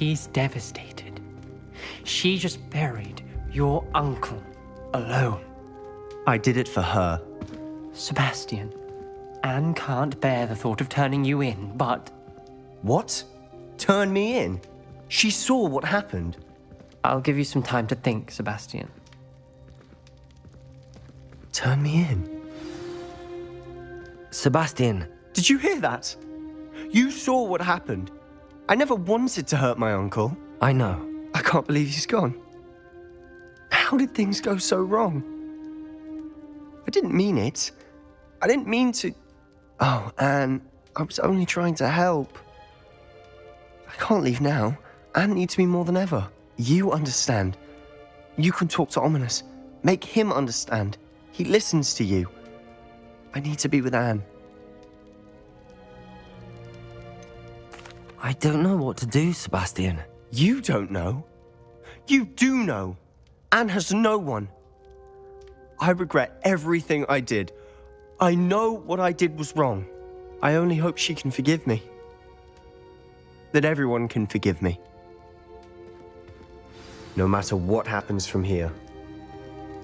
She's devastated. She just buried your uncle alone. I did it for her. Sebastian, Anne can't bear the thought of turning you in, but... What? Turn me in? She saw what happened. I'll give you some time to think, Sebastian. Turn me in? Sebastian. Did you hear that? You saw what happened. I never wanted to hurt my uncle. I know. I can't believe he's gone. How did things go so wrong? I didn't mean it. I didn't mean to... Oh, Anne, I was only trying to help. I can't leave now. Anne needs me more than ever. You understand. You can talk to Ominous. Make him understand. He listens to you. I need to be with Anne. I don't know what to do, Sebastian. You don't know. You do know. Anne has no one. I regret everything I did. I know what I did was wrong. I only hope she can forgive me. That everyone can forgive me. No matter what happens from here,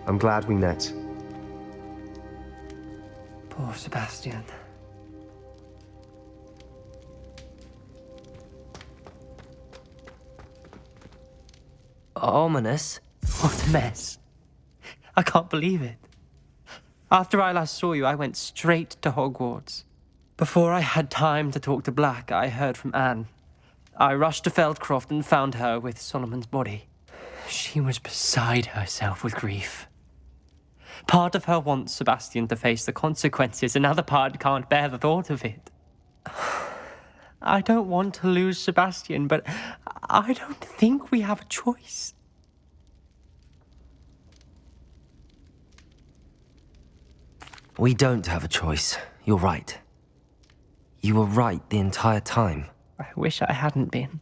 I'm glad we met. Poor Sebastian. Ominous? What a mess. I can't believe it. After I last saw you, I went straight to Hogwarts. Before I had time to talk to Black, I heard from Anne. I rushed to Feldcroft and found her with Solomon's body. She was beside herself with grief. Part of her wants Sebastian to face the consequences, another part can't bear the thought of it. I don't want to lose Sebastian, but I don't think we have a choice. We don't have a choice. You're right. You were right the entire time. I wish I hadn't been.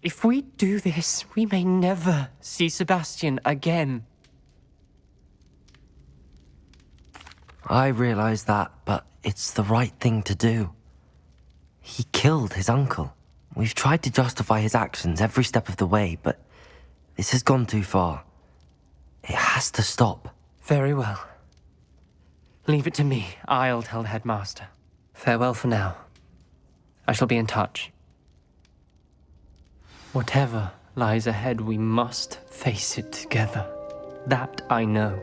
If we do this, we may never see Sebastian again. I realize that, but it's the right thing to do. He killed his uncle. We've tried to justify his actions every step of the way, but this has gone too far. It has to stop. Very well. Leave it to me. I'll tell the headmaster. Farewell for now. I shall be in touch. Whatever lies ahead, we must face it together. That I know.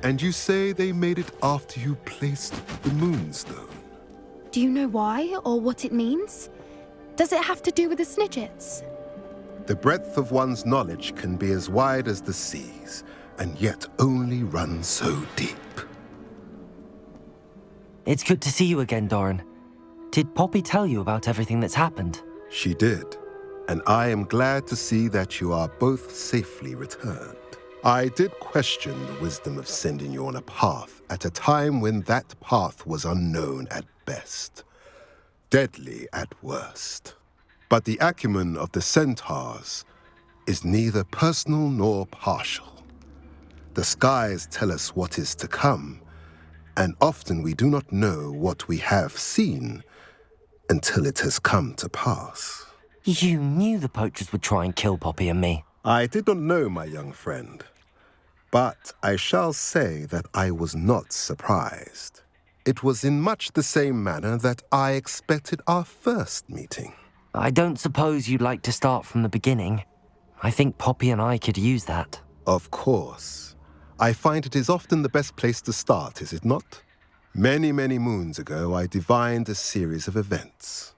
And you say they made it after you placed the moonstone? Do you know why, or what it means? Does it have to do with the Snidgets? The breadth of one's knowledge can be as wide as the seas, and yet only run so deep. It's good to see you again, Doran. Did Poppy tell you about everything that's happened? She did, and I am glad to see that you are both safely returned. I did question the wisdom of sending you on a path at a time when that path was unknown at best, deadly at worst. But the acumen of the centaurs is neither personal nor partial. The skies tell us what is to come, and often we do not know what we have seen until it has come to pass. You knew the poachers would try and kill Poppy and me. I did not know, my young friend, but I shall say that I was not surprised. It was in much the same manner that I expected our first meeting. I don't suppose you'd like to start from the beginning. I think Poppy and I could use that. Of course. I find it is often the best place to start, is it not? Many, many moons ago, I divined a series of events.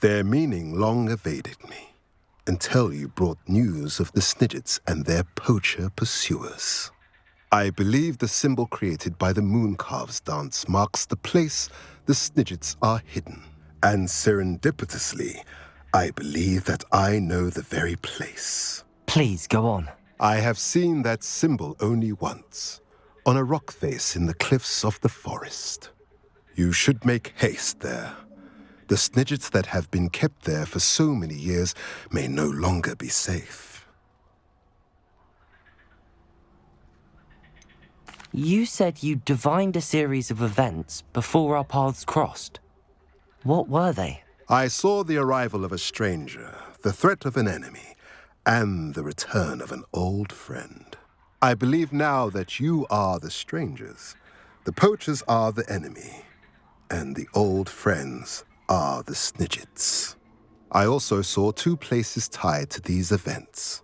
Their meaning long evaded me, until you brought news of the Snidgets and their poacher pursuers. I believe the symbol created by the Mooncalves dance marks the place the Snidgets are hidden. And serendipitously, I believe that I know the very place. Please, go on. I have seen that symbol only once, on a rock face in the cliffs of the forest. You should make haste there. The Snidgets that have been kept there for so many years may no longer be safe. You said you divined a series of events before our paths crossed. What were they? I saw the arrival of a stranger, the threat of an enemy, and the return of an old friend. I believe now that you are the strangers, the poachers are the enemy, and the old friends are the Snidgets. I also saw two places tied to these events: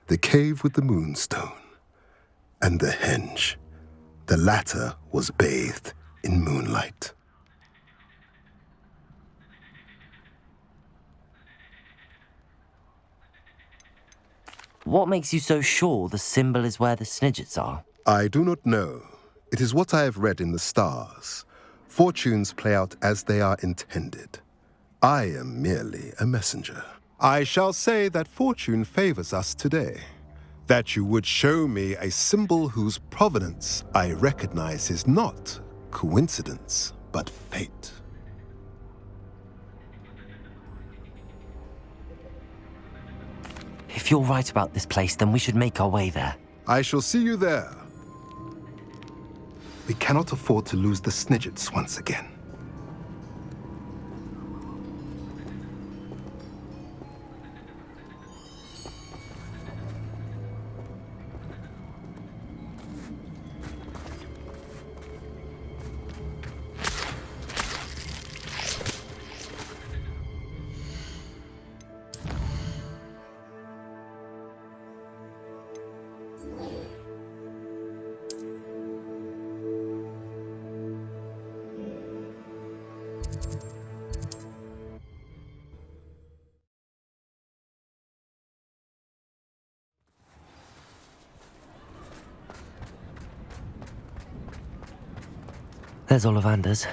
the cave with the moonstone and the henge. The latter was bathed in moonlight. What makes you so sure the symbol is where the Snidgets are? I do not know. It is what I have read in the stars. Fortunes play out as they are intended. I am merely a messenger. I shall say that fortune favors us today. That you would show me a symbol whose provenance I recognize is not coincidence, but fate. If you're right about this place, then we should make our way there. I shall see you there. We cannot afford to lose the Snidgets once again. There's Ollivander's.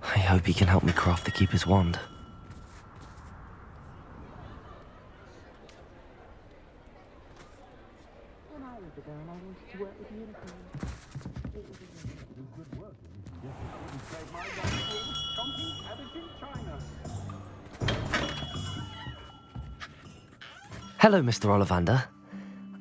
I hope he can help me craft the Keeper's wand. Hello, Mr. Ollivander.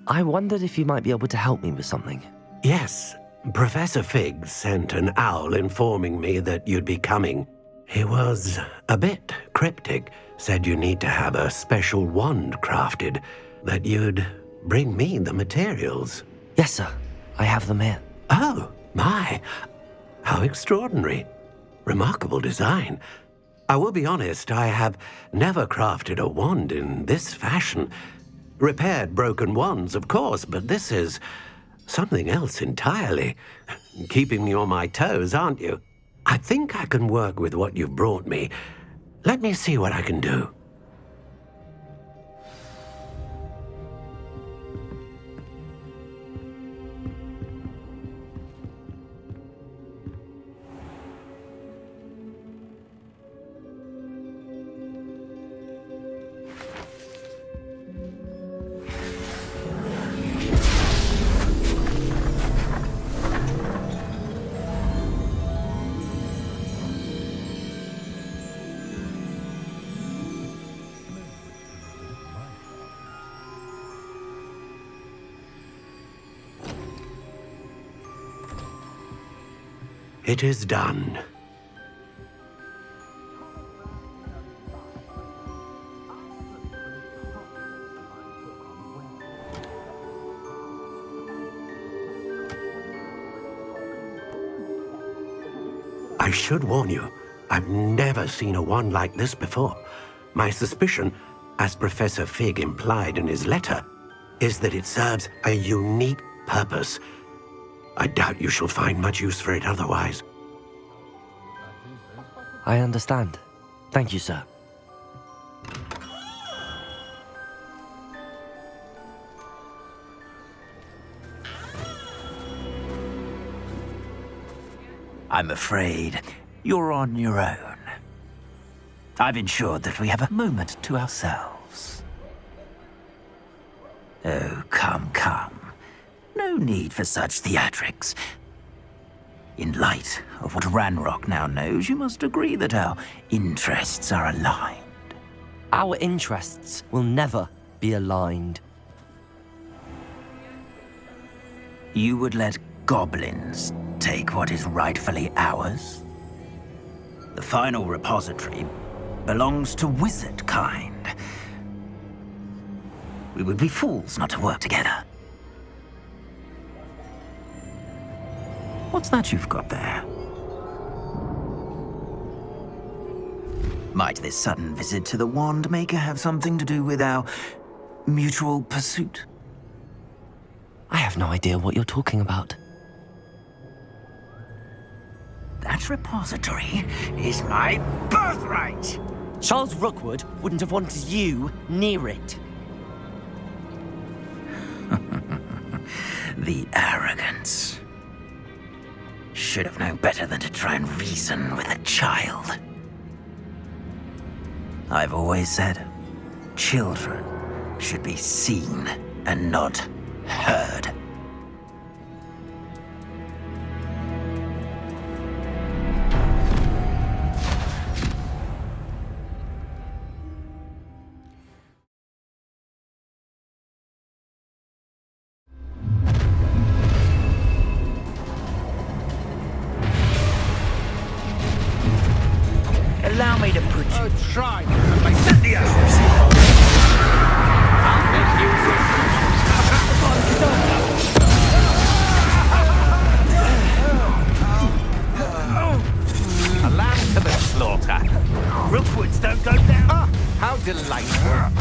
I wondered if you might be able to help me with something. Yes, Professor Fig sent an owl informing me that you'd be coming. He was a bit cryptic, said you need to have a special wand crafted, that you'd bring me the materials. Yes, sir. I have them here. Oh, my. How extraordinary. Remarkable design. I will be honest, I have never crafted a wand in this fashion. Repaired broken wands, of course, but this is something else entirely. Keeping me on my toes, aren't you? I think I can work with what you've brought me. Let me see what I can do. It is done. I should warn you, I've never seen a wand like this before. My suspicion, as Professor Fig implied in his letter, is that it serves a unique purpose. I doubt you shall find much use for it otherwise. I understand. Thank you, sir. I'm afraid you're on your own. I've ensured that we have a moment to ourselves. Oh, come, come. No need for such theatrics. In light of what Ranrock now knows, you must agree that our interests are aligned. Our interests will never be aligned. You would let goblins take what is rightfully ours? The final repository belongs to wizard kind. We would be fools not to work together. What's that you've got there? Might this sudden visit to the Wand Maker have something to do with our mutual pursuit? I have no idea what you're talking about. That repository is my birthright! Charles Rookwood wouldn't have wanted you near it. The arrogance. Should have known better than to try and reason with a child. I've always said, children should be seen and not heard. Allow me to put you... Try to make Cynthia! I'll make you a lamb to the slaughter. Rookwoods don't go down. Ah, how delightful.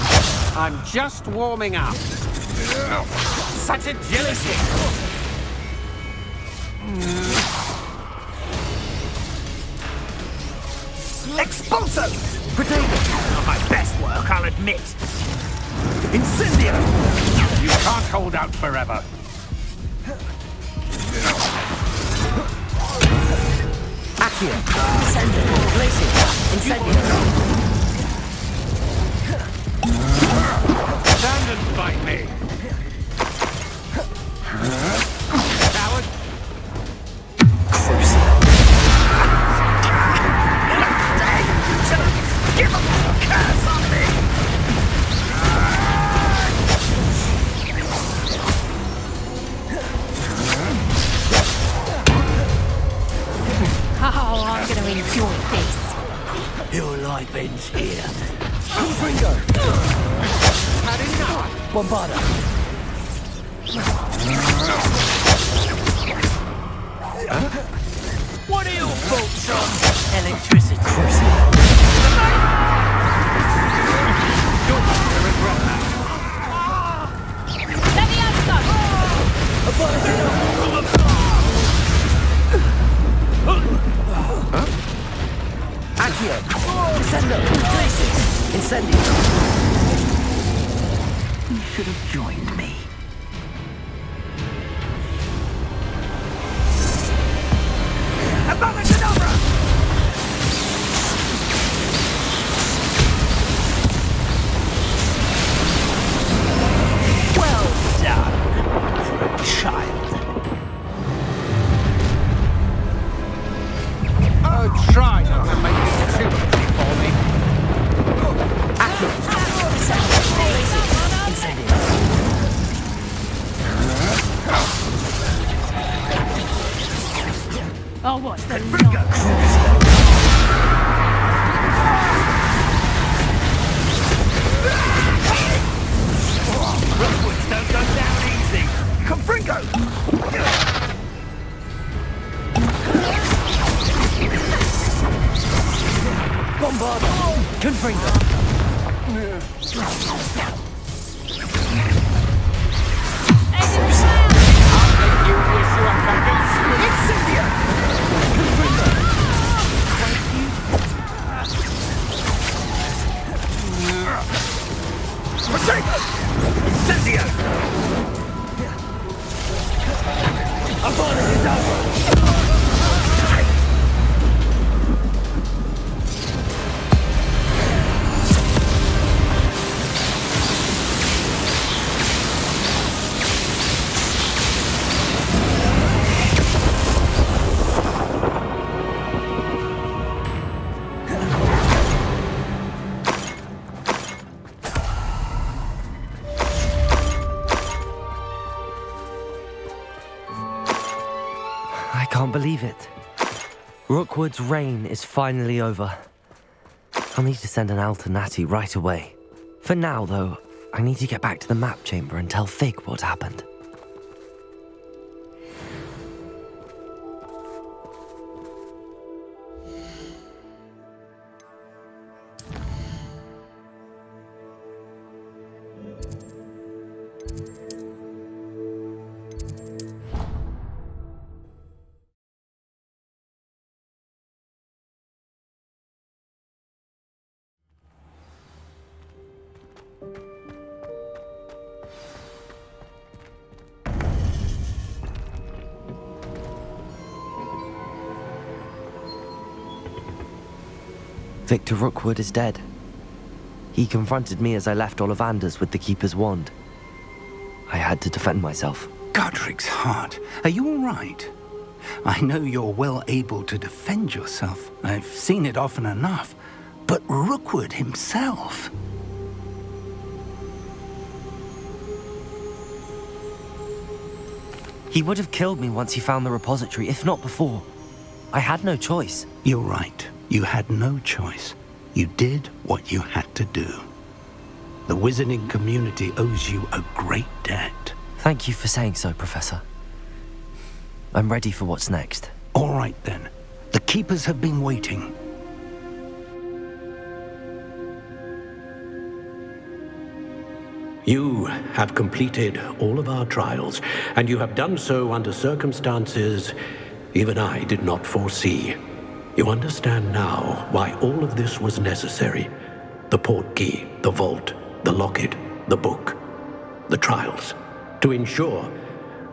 I'm just warming up. Such agility. Expulso! Potato! Not my best work, I'll admit. Incendio! You can't hold out forever. Accio! Incendio! Glacier! Incendio! Stand and fight me. Coward! Give him a curse on me! Oh, I'm gonna enjoy this. Your life ends here. Ringo! Had enough! Bombarda! What are your thoughts on electricity? You're going to regret that. Accio! Descendo! Glacier! Incendio! You should have joined me. Well done for a child. Oh, try not to make it too easy for me. Accio! Descendo! Glacier! Incendio! Oh, what's the Rookwoods don't go down easy. Confringo! Bombarda! Confringo! I'll make you wish you were back in Incendio! Confringo! Incendio! Upon his own! I can't believe it. Rookwood's reign is finally over. I'll need to send an Alternati right away. For now, though, I need to get back to the map chamber and tell Fig what happened. Victor Rookwood is dead. He confronted me as I left Ollivander's with the Keeper's wand. I had to defend myself. Godric's heart, are you all right? I know you're well able to defend yourself. I've seen it often enough. But Rookwood himself... He would have killed me once he found the repository, if not before. I had no choice. You're right. You had no choice. You did what you had to do. The wizarding community owes you a great debt. Thank you for saying so, Professor. I'm ready for what's next. All right, then. The Keepers have been waiting. You have completed all of our trials, and you have done so under circumstances even I did not foresee. You understand now why all of this was necessary. The portkey, the vault, the locket, the book, the trials. To ensure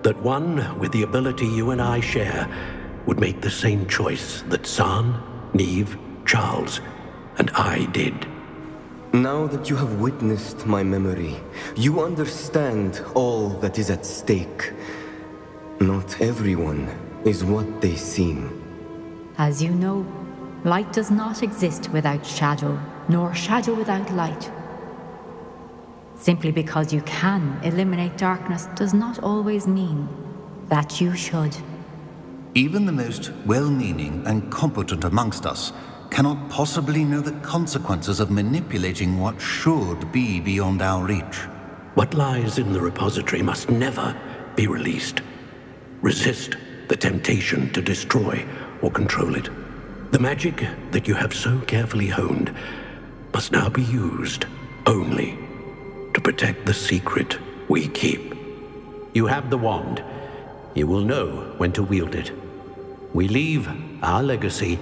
that one with the ability you and I share would make the same choice that San, Neve, Charles, and I did. Now that you have witnessed my memory, you understand all that is at stake. Not everyone is what they seem. As you know, light does not exist without shadow, nor shadow without light. Simply because you can eliminate darkness does not always mean that you should. Even the most well-meaning and competent amongst us cannot possibly know the consequences of manipulating what should be beyond our reach. What lies in the repository must never be released. Resist the temptation to destroy or control it. The magic that you have so carefully honed must now be used only to protect the secret we keep. You have the wand. You will know when to wield it. We leave our legacy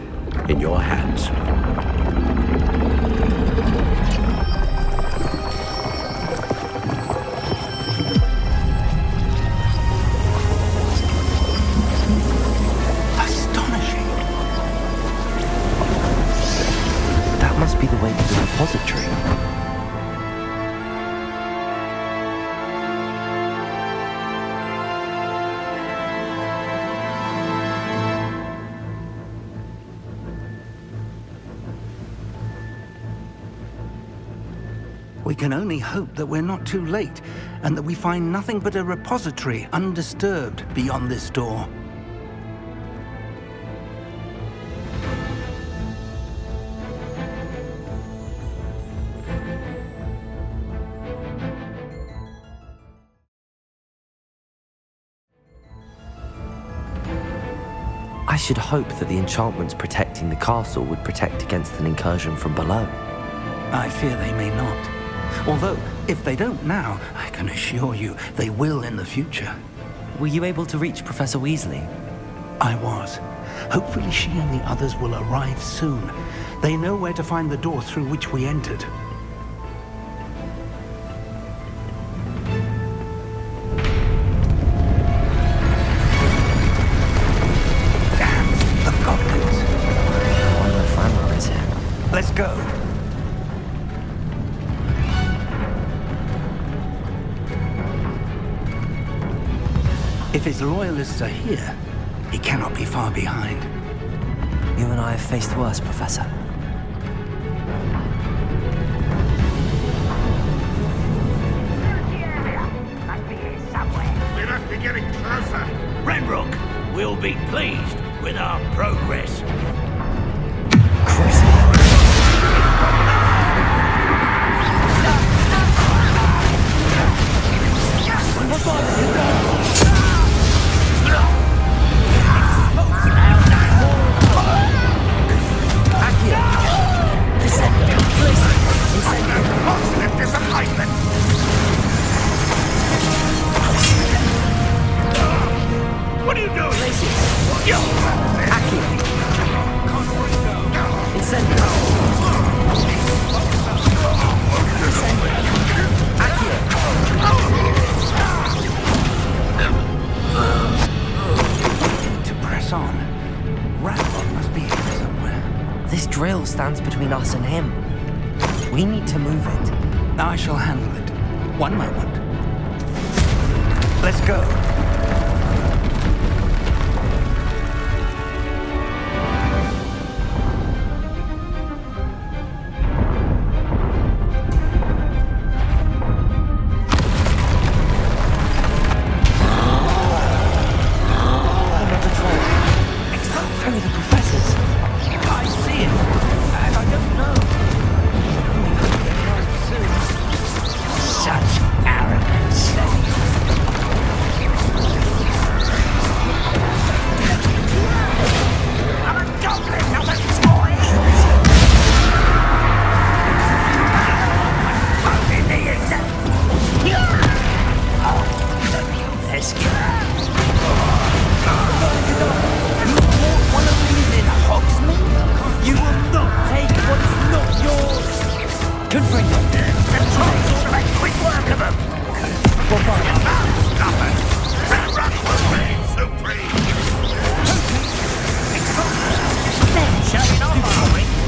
in your hands. That must be the way to the repository. We can only hope that we're not too late, and that we find nothing but a repository undisturbed beyond this door. I should hope that the enchantments protecting the castle would protect against an incursion from below. I fear they may not. Although, if they don't now, I can assure you they will in the future. Were you able to reach Professor Weasley? I was. Hopefully she and the others will arrive soon. They know where to find the door through which we entered. If his loyalists are here, he cannot be far behind. You and I have faced worse, Professor. We must be getting closer. Renrock will be pleased with our progress. Positive disappointment. What are you doing? To press on, Ravenclaw must be here somewhere. This drill stands between us and him. We need to move it. I shall handle it. One moment. Let's go.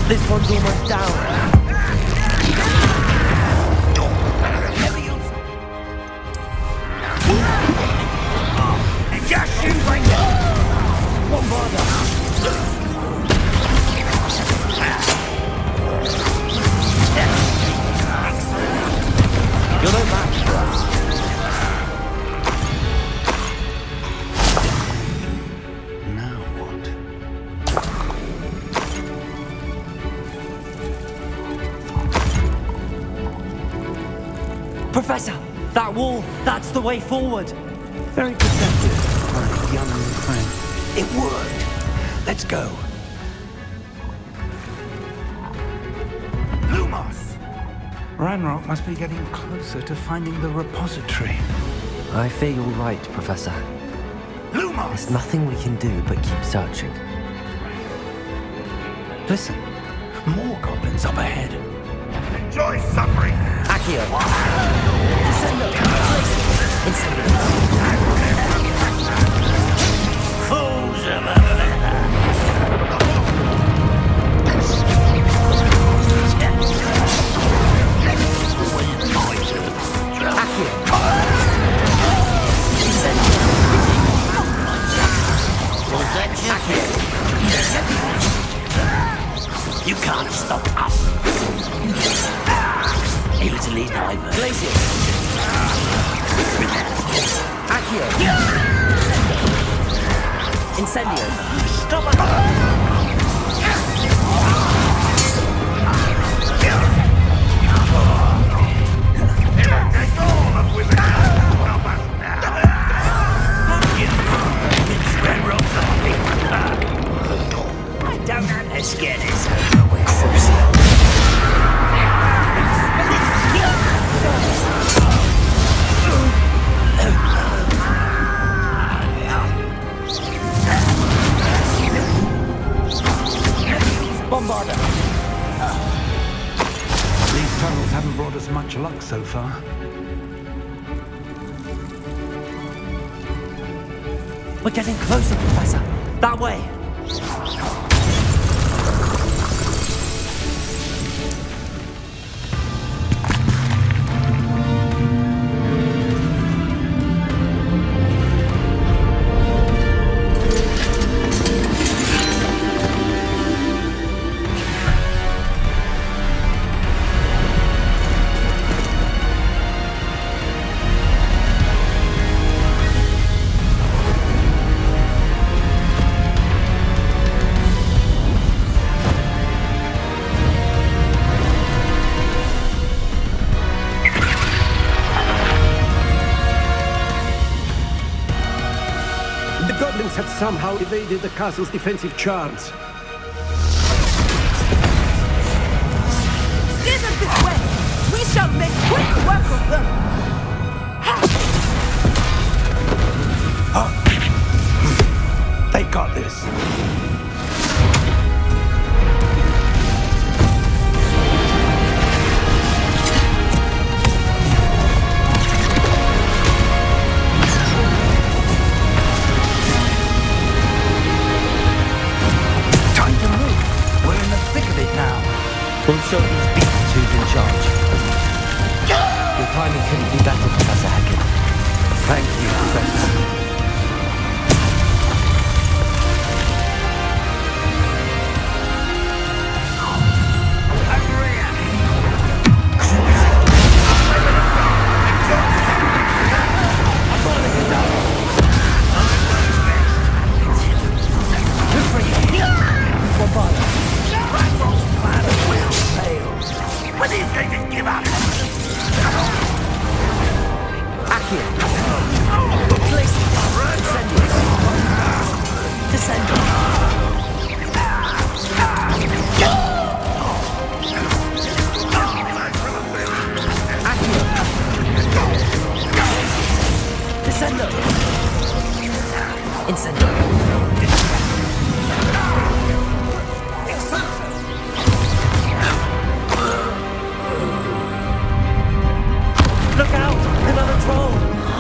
This one's almost down. Just shoot right now. One bother. You're no match for us. Now what? Professor, that wall, that's the way forward. Very perceptive, my young friend. It worked. Let's go. Lumos! Ranrock must be getting closer to finding the repository. I fear you're right, Professor. Lumos! There's nothing we can do but keep searching. Listen, more goblins up ahead. Enjoy suffering! Accio! Descendo! Incendio! Fools of a feather! Accio! Incendio! You can't stop us! Easily neither. Glacier! Accio! Incendio! Stop it! It'll take all of Wizard to help us now. It's Renrock's army. I don't understand this over with. Bombarder! These tunnels haven't brought us much luck so far. We're getting closer, Professor. That way. somehow evaded the castle's defensive charms. Steer them this way! We shall make quick work of them! They got this. Time to move. We're in the thick of it now. We'll show these beasts who's in charge. Your timing couldn't be better, Professor Hackett. Thank you, Professor. When these cases give up! Look out! Another troll!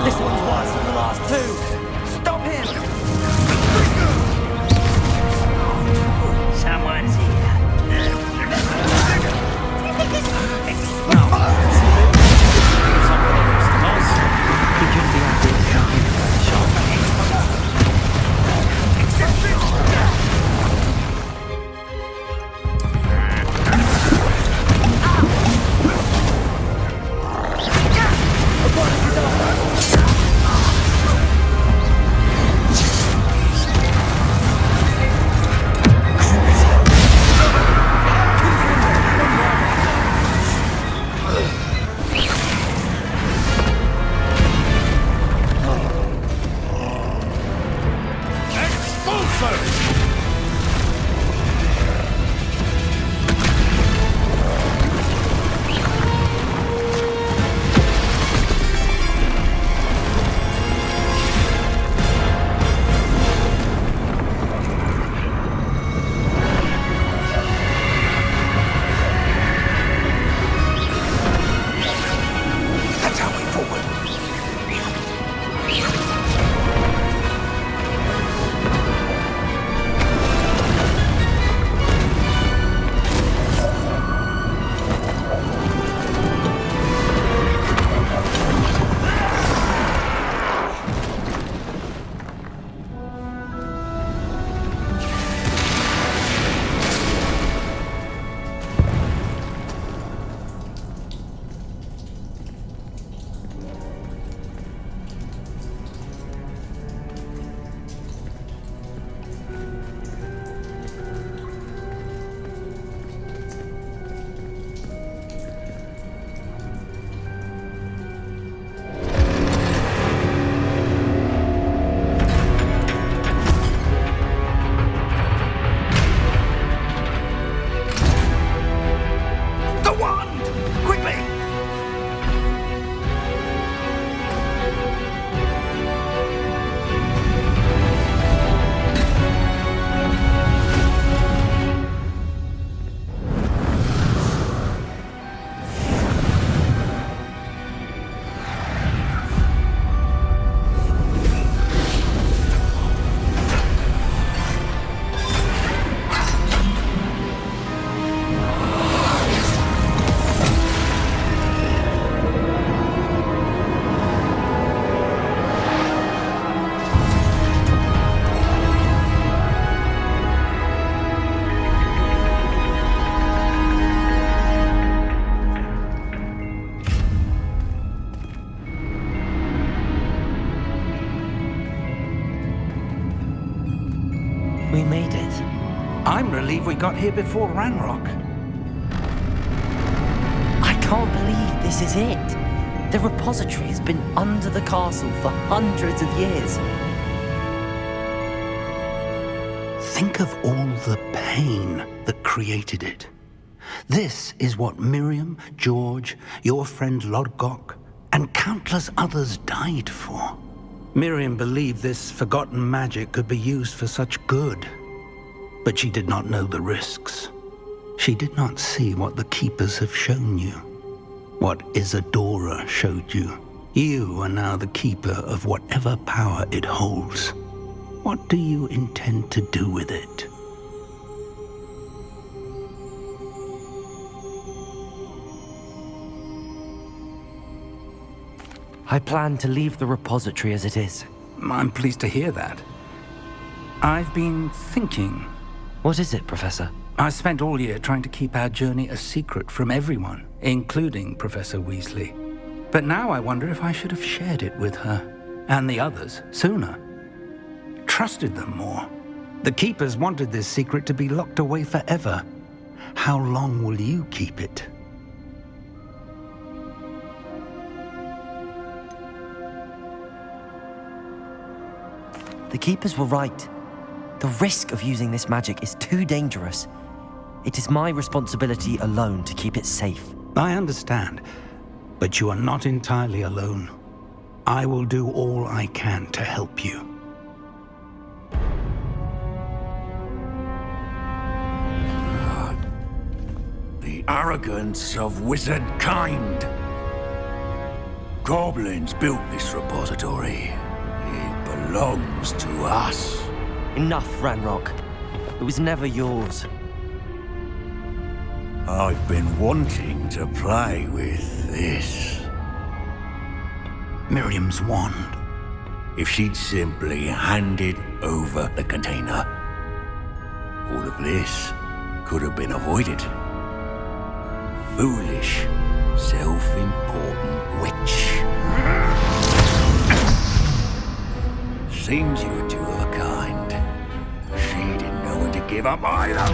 This one's worse than the last two! Stop him! Someone's here. He couldn't be happy with something Professor Sharp. We made it. I'm relieved we got here before Ranrock. I can't believe this is it. The repository has been under the castle for hundreds of years. Think of all the pain that created it. This is what Miriam, George, your friend Lodgok, and countless others died for. Miriam believed this forgotten magic could be used for such good, but she did not know the risks. She did not see what the Keepers have shown you, what Isadora showed you. You are now the Keeper of whatever power it holds. What do you intend to do with it? I plan to leave the repository as it is. I'm pleased to hear that. I've been thinking. What is it, Professor? I spent all year trying to keep our journey a secret from everyone, including Professor Weasley. But now I wonder if I should have shared it with her, and the others, sooner. Trusted them more. The Keepers wanted this secret to be locked away forever. How long will you keep it? The Keepers were right. The risk of using this magic is too dangerous. It is my responsibility alone to keep it safe. I understand, but you are not entirely alone. I will do all I can to help you. The arrogance of wizard kind. Goblins built this repository. It belongs to us. Enough, Ranrock. It was never yours. I've been wanting to play with this. Miriam's wand. If she'd simply handed over the container, all of this could have been avoided. Foolish, self-important witch. Seems you were two of a kind. She didn't know when to give up either.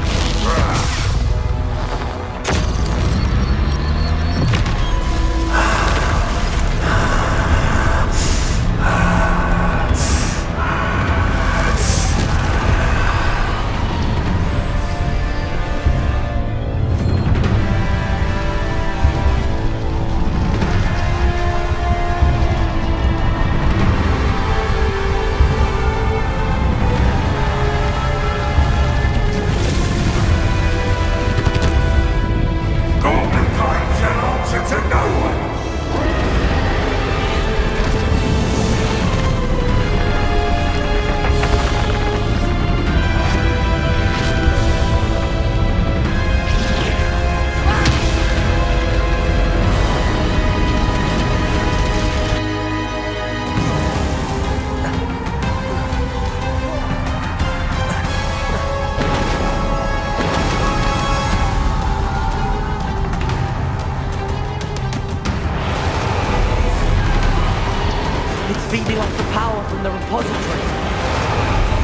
Feeding off the power from the repository.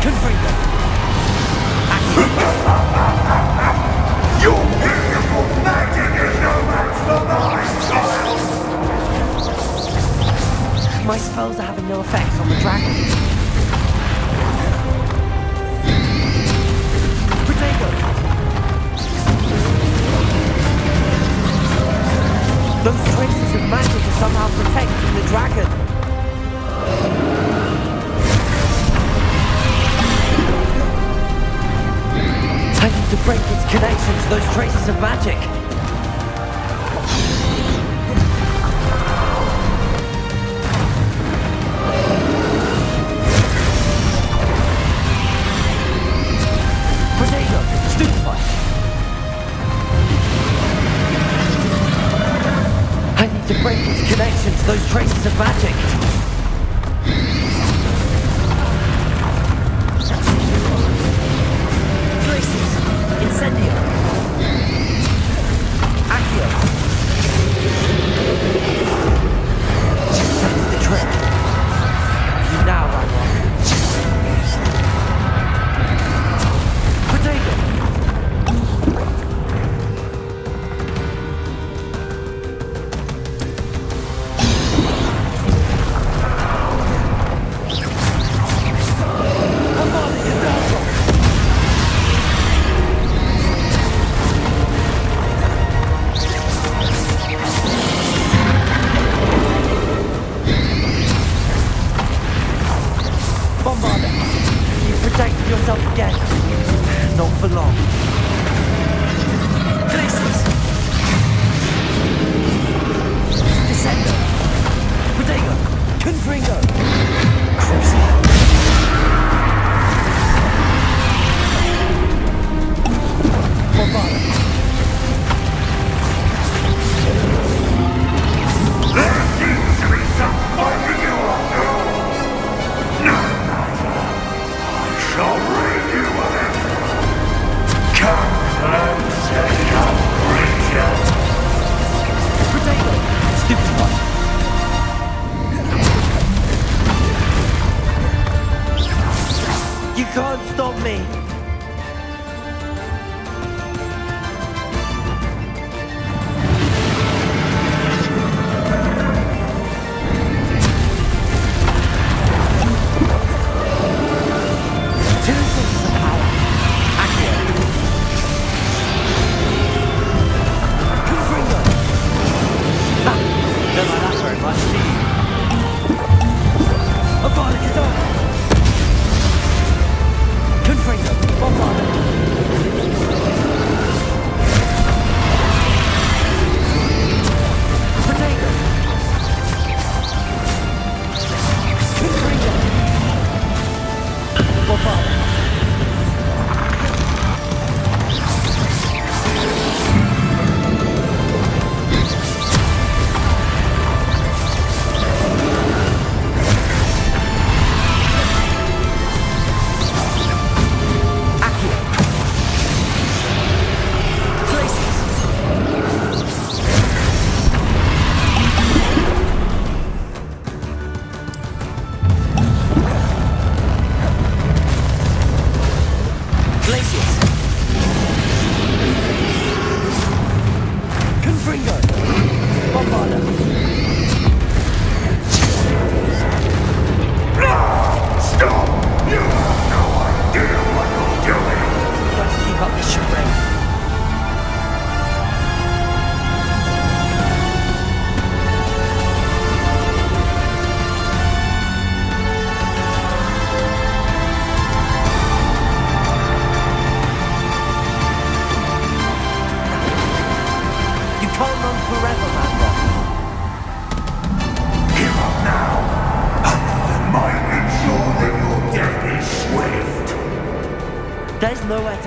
Confringo! Your beautiful magic is no match for my style! My spells are having no effect on the dragon. Protego! Those traces of magic are somehow protecting the dragon. I need to break its connection to those traces of magic. Protego, stupefy. I need to break its connection to those traces of magic. Incendio! Accio! That's the trick. You now, Ranrock. Protego!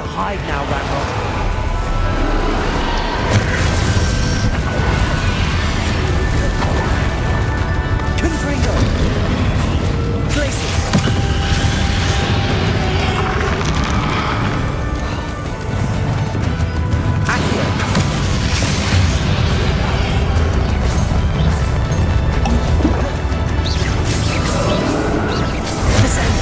hide now, Ranrock. Confringo! Places! Accio! Descend!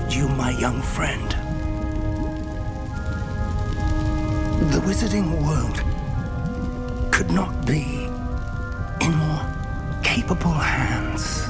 trusted you, my young friend. The wizarding world could not be in more capable hands.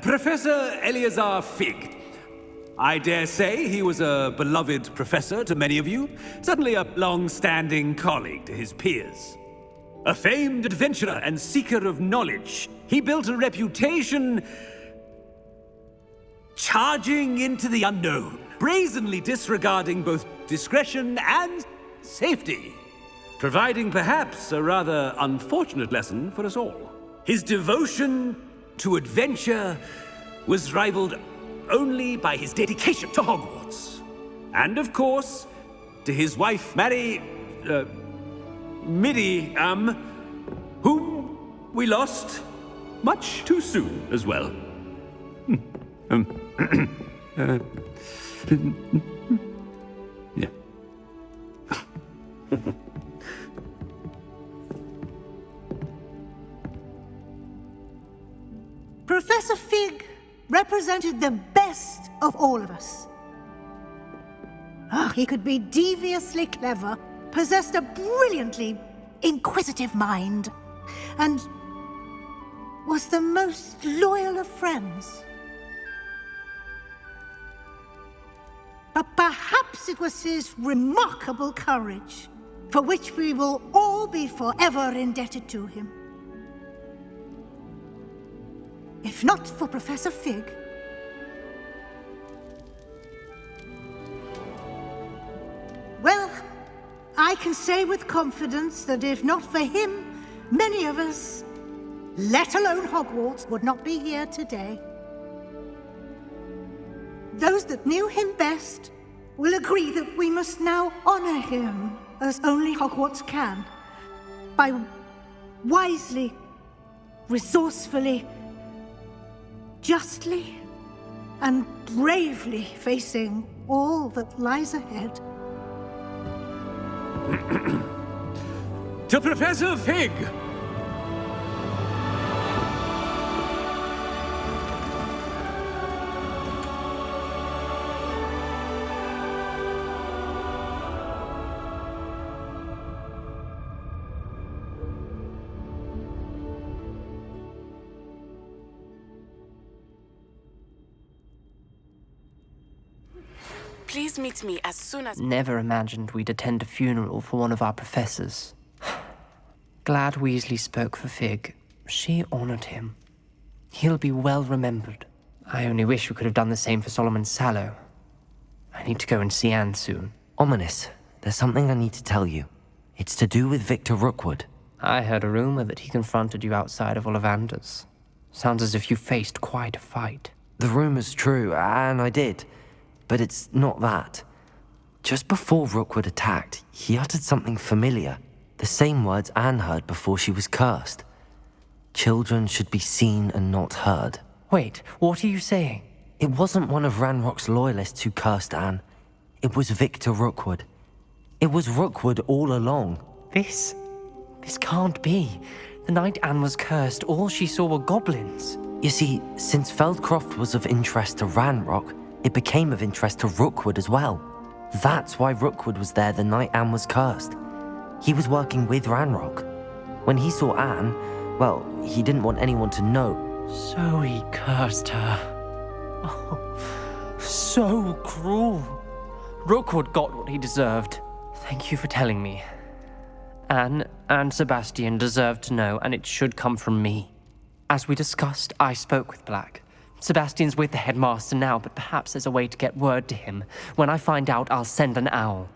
Professor Eleazar Fig. I dare say he was a beloved professor to many of you, certainly a long-standing colleague to his peers. A famed adventurer and seeker of knowledge, he built a reputation charging into the unknown, brazenly disregarding both discretion and safety, providing perhaps a rather unfortunate lesson for us all. His devotion to adventure was rivaled only by his dedication to Hogwarts. And of course, to his wife, Middy, whom we lost much too soon as well. Yeah. Professor Fig represented the best of all of us. He could be deviously clever, possessed a brilliantly inquisitive mind, and was the most loyal of friends. But perhaps it was his remarkable courage, for which we will all be forever indebted to him. If not for Professor Fig, well, I can say with confidence that if not for him, many of us, let alone Hogwarts, would not be here today. Those that knew him best will agree that we must now honor him as only Hogwarts can, by wisely, resourcefully, justly and bravely facing all that lies ahead. To Professor Fig! Please meet me as soon as... Never imagined we'd attend a funeral for one of our professors. Glad Weasley spoke for Fig. She honored him. He'll be well remembered. I only wish we could have done the same for Solomon Sallow. I need to go and see Anne soon. Ominous, there's something I need to tell you. It's to do with Victor Rookwood. I heard a rumor that he confronted you outside of Ollivander's. Sounds as if you faced quite a fight. The rumor's true, and I did. But it's not that. Just before Rookwood attacked, he uttered something familiar. The same words Anne heard before she was cursed. Children should be seen and not heard. Wait, what are you saying? It wasn't one of Ranrock's loyalists who cursed Anne. It was Victor Rookwood. It was Rookwood all along. This can't be. The night Anne was cursed, all she saw were goblins. You see, since Feldcroft was of interest to Ranrock, it became of interest to Rookwood as well. That's why Rookwood was there the night Anne was cursed. He was working with Ranrock. When he saw Anne, well, he didn't want anyone to know. So he cursed her. Oh, so cruel. Rookwood got what he deserved. Thank you for telling me. Anne and Sebastian deserve to know, and it should come from me. As we discussed, I spoke with Black. Sebastian's with the headmaster now, but perhaps there's a way to get word to him. When I find out, I'll send an owl.